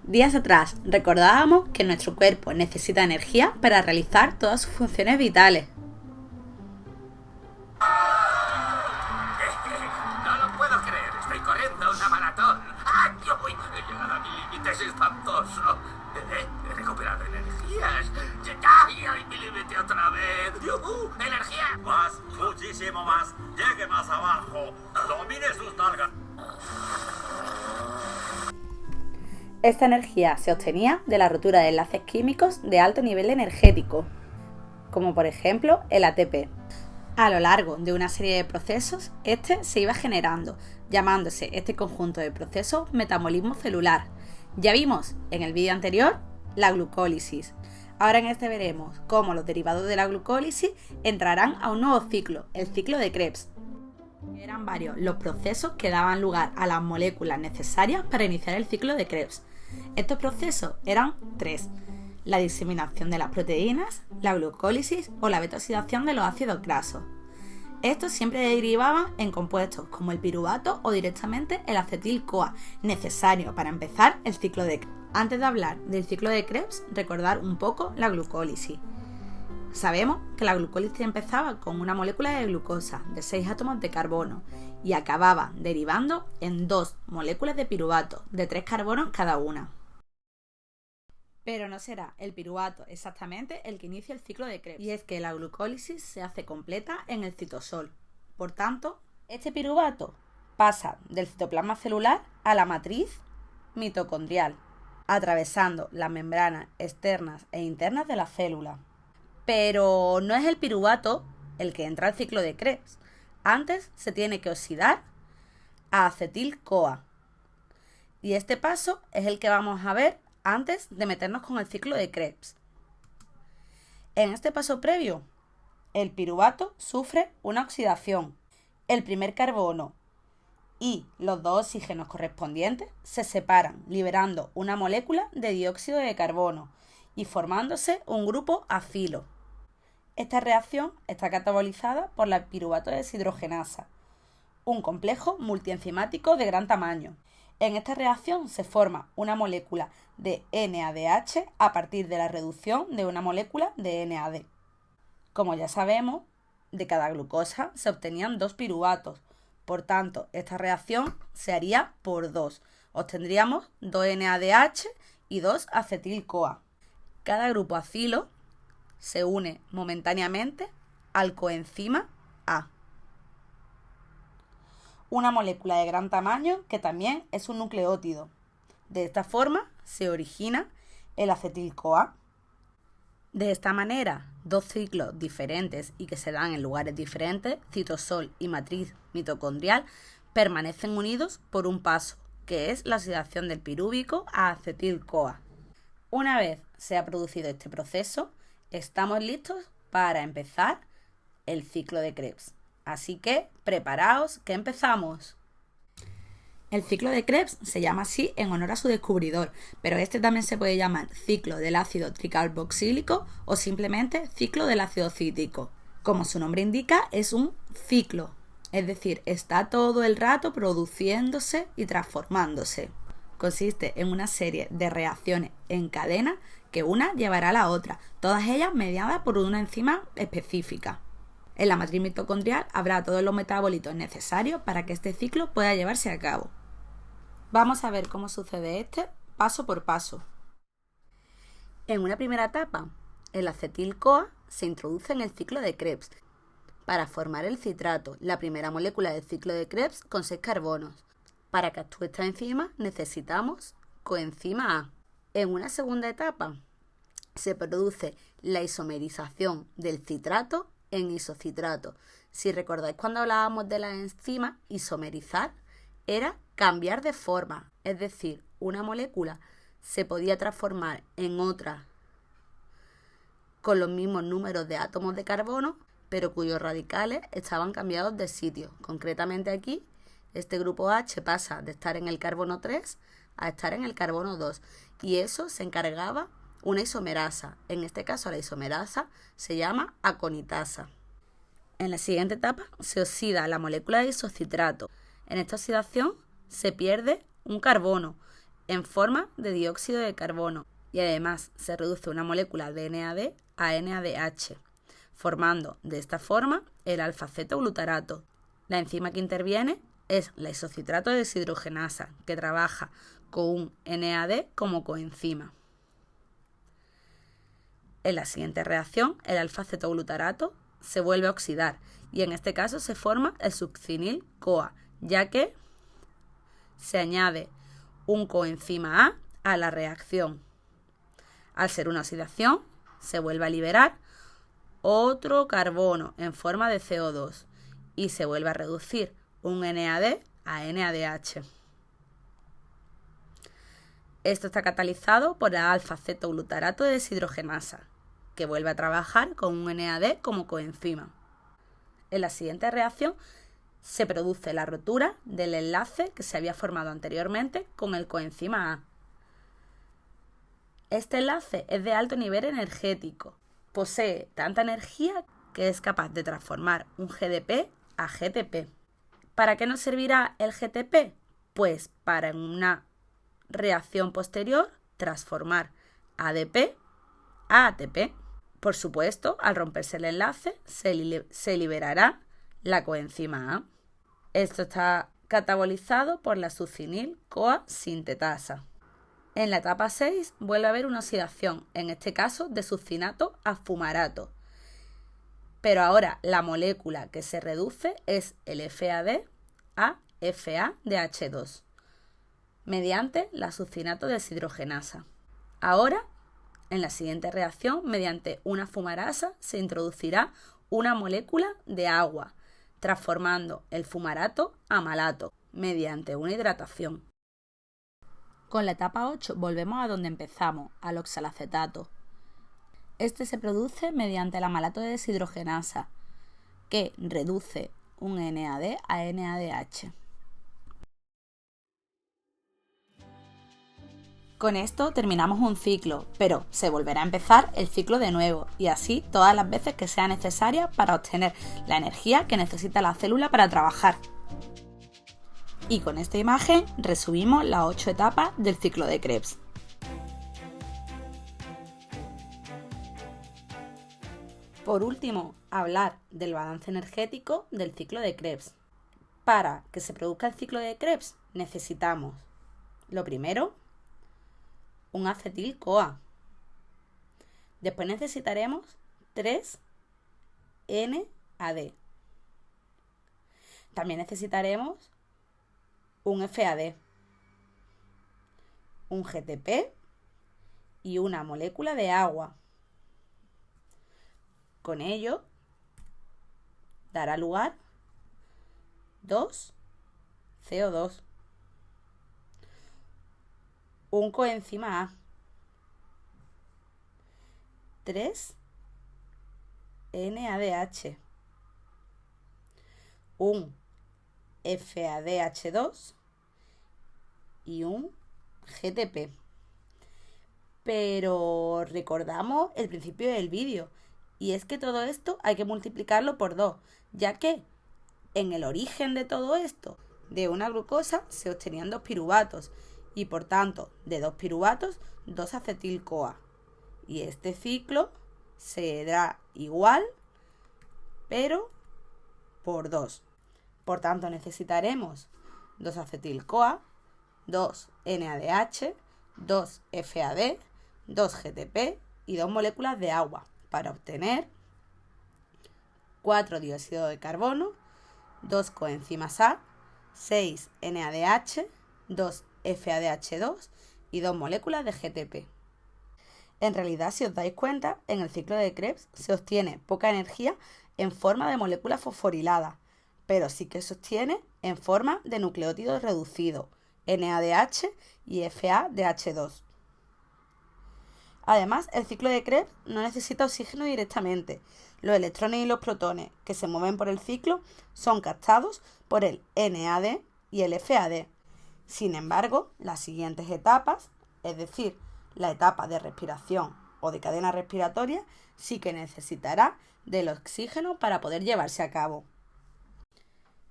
Días atrás recordábamos que nuestro cuerpo necesita energía para realizar todas sus funciones vitales. No lo puedo creer, estoy corriendo una maratón. ¡Ay, uy! He llegado a mi límite, es espantoso. He recuperado energías. ¡Ay, mi límite otra vez! ¡Yuhu! ¡Energía! Más, muchísimo más. Llegue más abajo. Domine sus nalgas. Esta energía se obtenía de la rotura de enlaces químicos de alto nivel energético, como por ejemplo el ATP. A lo largo de una serie de procesos, este se iba generando, llamándose este conjunto de procesos metabolismo celular. Ya vimos en el vídeo anterior la glucólisis. Ahora en este veremos cómo los derivados de la glucólisis entrarán a un nuevo ciclo, el ciclo de Krebs. Eran varios los procesos que daban lugar a las moléculas necesarias para iniciar el ciclo de Krebs. Estos procesos eran tres: la diseminación de las proteínas, la glucólisis o la beta-oxidación de los ácidos grasos. Estos siempre derivaban en compuestos como el piruvato o directamente el acetil-CoA, necesario para empezar el ciclo de Krebs. Antes de hablar del ciclo de Krebs, recordar un poco la glucólisis. Sabemos que la glucólisis empezaba con una molécula de glucosa de 6 átomos de carbono y acababa derivando en 2 moléculas de piruvato de 3 carbonos cada una. Pero no será el piruvato exactamente el que inicia el ciclo de Krebs, y es que la glucólisis se hace completa en el citosol. Por tanto, este piruvato pasa del citoplasma celular a la matriz mitocondrial, atravesando las membranas externas e internas de la célula. Pero no es el piruvato el que entra al ciclo de Krebs. Antes se tiene que oxidar a acetil-CoA. Y este paso es el que vamos a ver antes de meternos con el ciclo de Krebs. En este paso previo, el piruvato sufre una oxidación. El primer carbono y los 2 oxígenos correspondientes se separan, liberando una molécula de dióxido de carbono y formándose un grupo afilo. Esta reacción está catabolizada por la piruvato deshidrogenasa, un complejo multienzimático de gran tamaño. En esta reacción se forma una molécula de NADH a partir de la reducción de una molécula de NAD. Como ya sabemos, de cada glucosa se obtenían 2 piruvatos. Por tanto, esta reacción se haría por 2. Obtendríamos 2 NADH y 2 acetil-CoA. Cada grupo afilo se une momentáneamente al coenzima A, una molécula de gran tamaño que también es un nucleótido. De esta forma se origina el acetil-CoA. De esta manera, 2 ciclos diferentes y que se dan en lugares diferentes, citosol y matriz mitocondrial, permanecen unidos por un paso, que es la oxidación del pirúvico a acetil-CoA. Una vez se ha producido este proceso, estamos listos para empezar el ciclo de Krebs. Así que, preparaos, que empezamos. El ciclo de Krebs se llama así en honor a su descubridor, pero este también se puede llamar ciclo del ácido tricarboxílico o simplemente ciclo del ácido cítrico. Como su nombre indica, es un ciclo, es decir, está todo el rato produciéndose y transformándose. Consiste en una serie de reacciones en cadena que una llevará a la otra, todas ellas mediadas por una enzima específica. En la matriz mitocondrial habrá todos los metabolitos necesarios para que este ciclo pueda llevarse a cabo. Vamos a ver cómo sucede este paso por paso. En una primera etapa, el acetil-CoA se introduce en el ciclo de Krebs para formar el citrato, la primera molécula del ciclo de Krebs con 6 carbonos. Para que actúe esta enzima necesitamos coenzima A. En una segunda etapa se produce la isomerización del citrato en isocitrato. Si recordáis cuando hablábamos de la enzima, isomerizar era cambiar de forma, es decir, una molécula se podía transformar en otra con los mismos números de átomos de carbono, pero cuyos radicales estaban cambiados de sitio. Concretamente aquí, este grupo H pasa de estar en el carbono 3 a estar en el carbono 2, y eso se encargaba una isomerasa. En este caso la isomerasa se llama aconitasa. En la siguiente etapa se oxida la molécula de isocitrato. En esta oxidación se pierde un carbono en forma de dióxido de carbono y además se reduce una molécula de NAD a NADH, formando de esta forma el alfa-cetoglutarato. La enzima que interviene es la isocitrato de deshidrogenasa, que trabaja con un NAD como coenzima. En la siguiente reacción, el alfa-cetoglutarato se vuelve a oxidar y en este caso se forma el succinil-CoA, ya que se añade un coenzima A la reacción. Al ser una oxidación, se vuelve a liberar otro carbono en forma de CO2 y se vuelve a reducir un NAD a NADH. Esto está catalizado por el alfa-cetoglutarato de deshidrogenasa, que vuelve a trabajar con un NAD como coenzima. En la siguiente reacción se produce la rotura del enlace que se había formado anteriormente con el coenzima A. Este enlace es de alto nivel energético. Posee tanta energía que es capaz de transformar un GDP a GTP. ¿Para qué nos servirá el GTP? Pues para en una reacción posterior transformar ADP a ATP. Por supuesto, al romperse el enlace se liberará la coenzima A. Esto está catabolizado por la succinil-CoA sintetasa. En la etapa 6 vuelve a haber una oxidación, en este caso de succinato a fumarato. Pero ahora la molécula que se reduce es el FAD a FADH2 mediante la succinato deshidrogenasa. Ahora, en la siguiente reacción, mediante una fumarasa se introducirá una molécula de agua, transformando el fumarato a malato mediante una hidratación. Con la etapa 8 volvemos a donde empezamos, al oxalacetato. Este se produce mediante la malato de deshidrogenasa, que reduce un NAD a NADH. Con esto terminamos un ciclo, pero se volverá a empezar el ciclo de nuevo y así todas las veces que sea necesaria para obtener la energía que necesita la célula para trabajar. Y con esta imagen resumimos las 8 etapas del ciclo de Krebs. Por último, hablar del balance energético del ciclo de Krebs. Para que se produzca el ciclo de Krebs necesitamos, lo primero, un acetil-CoA. Después necesitaremos 3 NAD. También necesitaremos un FAD, un GTP y una molécula de agua. Con ello dará lugar 2 CO2, un coenzima A, 3 NADH, un FADH2 y un GTP. Pero recordamos el principio del vídeo, y es que todo esto hay que multiplicarlo por 2, ya que en el origen de todo esto, de una glucosa se obtenían 2 piruvatos, y por tanto, de 2 piruvatos, 2 acetil-CoA. Y este ciclo se da igual, pero por 2. Por tanto, necesitaremos 2 acetil-CoA, 2 NADH, 2 FAD, 2 GTP y 2 moléculas de agua para obtener 4 dióxido de carbono, 2 coenzimas A, 6 NADH, 2 FADH2 y 2 moléculas de GTP. En realidad, si os dais cuenta, en el ciclo de Krebs se obtiene poca energía en forma de molécula fosforilada, pero sí que se obtiene en forma de nucleótidos reducidos, NADH y FADH2. Además, el ciclo de Krebs no necesita oxígeno directamente. Los electrones y los protones que se mueven por el ciclo son captados por el NAD y el FAD. Sin embargo, las siguientes etapas, es decir, la etapa de respiración o de cadena respiratoria, sí que necesitará del oxígeno para poder llevarse a cabo.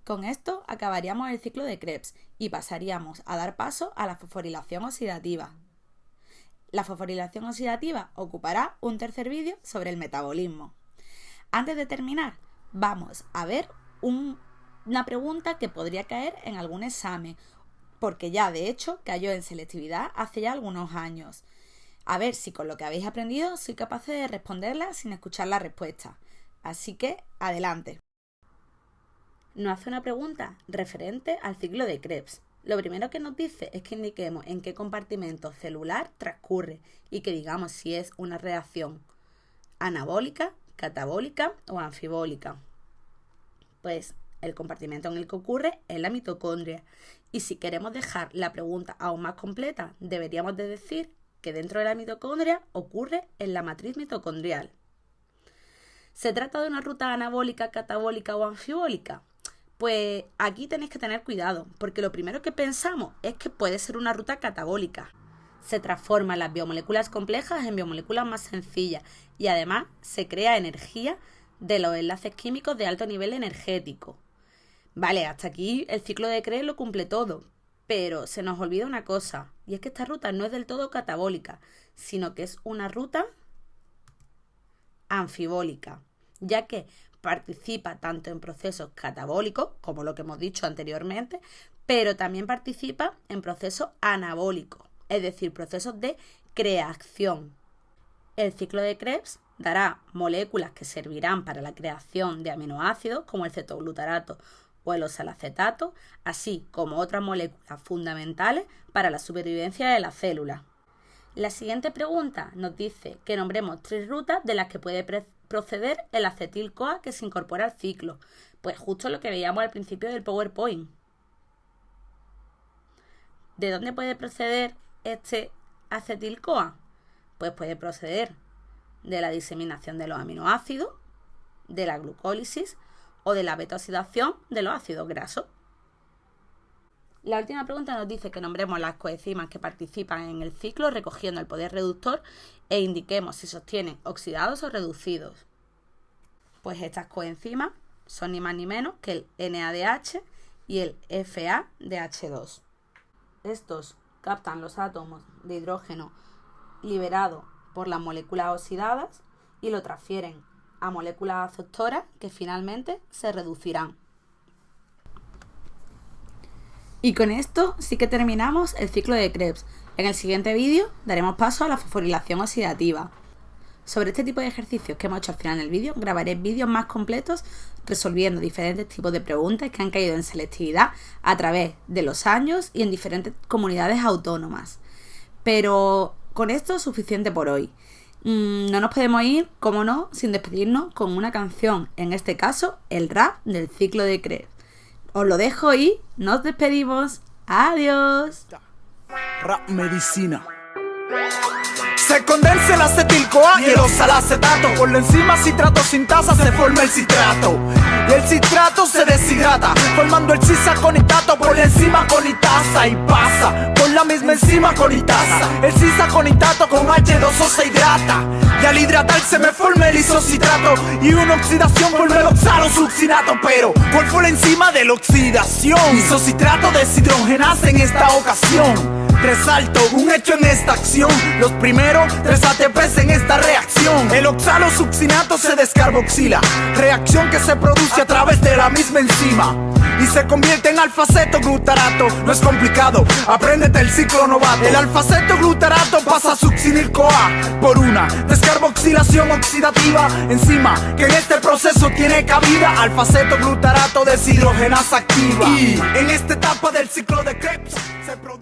Con esto acabaríamos el ciclo de Krebs y pasaríamos a dar paso a la fosforilación oxidativa. La fosforilación oxidativa ocupará un tercer vídeo sobre el metabolismo. Antes de terminar, vamos a ver una pregunta que podría caer en algún examen, porque ya de hecho cayó en selectividad hace ya algunos años. A ver si con lo que habéis aprendido sois capaces de responderla sin escuchar la respuesta. Así que, adelante. Nos hace una pregunta referente al ciclo de Krebs. Lo primero que nos dice es que indiquemos en qué compartimento celular transcurre y que digamos si es una reacción anabólica, catabólica o anfibólica. Pues el compartimento en el que ocurre es la mitocondria. Y si queremos dejar la pregunta aún más completa, deberíamos de decir que dentro de la mitocondria ocurre en la matriz mitocondrial. ¿Se trata de una ruta anabólica, catabólica o anfibólica? Pues aquí tenéis que tener cuidado, porque lo primero que pensamos es que puede ser una ruta catabólica. Se transforman las biomoléculas complejas en biomoléculas más sencillas y además se crea energía de los enlaces químicos de alto nivel energético. Vale, hasta aquí el ciclo de Krebs lo cumple todo, pero se nos olvida una cosa, y es que esta ruta no es del todo catabólica, sino que es una ruta anfibólica, ya que participa tanto en procesos catabólicos, como lo que hemos dicho anteriormente, pero también participa en procesos anabólicos, es decir, procesos de creación. El ciclo de Krebs dará moléculas que servirán para la creación de aminoácidos como el cetoglutarato o el oxalacetato, así como otras moléculas fundamentales para la supervivencia de la célula. La siguiente pregunta nos dice que nombremos 3 rutas de las que puede proceder el acetil-CoA que se incorpora al ciclo. Pues justo lo que veíamos al principio del PowerPoint. ¿De dónde puede proceder este acetil-CoA? Pues puede proceder de la diseminación de los aminoácidos, de la glucólisis o de la beta-oxidación de los ácidos grasos. La última pregunta nos dice que nombremos las coenzimas que participan en el ciclo recogiendo el poder reductor e indiquemos si se obtienen oxidados o reducidos. Pues estas coenzimas son ni más ni menos que el NADH y el FADH2. Estos captan los átomos de hidrógeno liberados por las moléculas oxidadas y lo transfieren a moléculas aceptoras que finalmente se reducirán. Y con esto sí que terminamos el ciclo de Krebs. En el siguiente vídeo daremos paso a la fosforilación oxidativa. Sobre este tipo de ejercicios que hemos hecho al final del vídeo, grabaré vídeos más completos resolviendo diferentes tipos de preguntas que han caído en selectividad a través de los años y en diferentes comunidades autónomas. Pero con esto es suficiente por hoy. No nos podemos ir, como no, sin despedirnos con una canción, en este caso el rap del ciclo de Krebs. Os lo dejo y nos despedimos. ¡Adiós! Rap medicina. Se condensa el acetil-CoA y el oxalacetato. Por la enzima citrato sintasa se forma el citrato. Y el citrato se deshidrata, formando el cisaconitato por la enzima conitasa. Y pasa por la misma enzima conitasa. El cisaconitato con H2O se hidrata. Y al hidratarse me forma el isocitrato. Y una oxidación forma el oxalosuccinato. Pero, ¿cuál fue la enzima de la oxidación? Isocitrato deshidrogenasa en esta ocasión. Resalto un hecho en esta acción. Los primeros 3 ATPs en esta reacción. El oxalosuccinato se descarboxila, reacción que se produce a través de la misma enzima y se convierte en alfa-cetoglutarato. No es complicado, apréndete el ciclo novato. El alfa-cetoglutarato pasa a succinil-CoA por una descarboxilación oxidativa, enzima que en este proceso tiene cabida. Alfa-cetoglutarato deshidrogenasa activa. Y en esta etapa del ciclo de Krebs se produce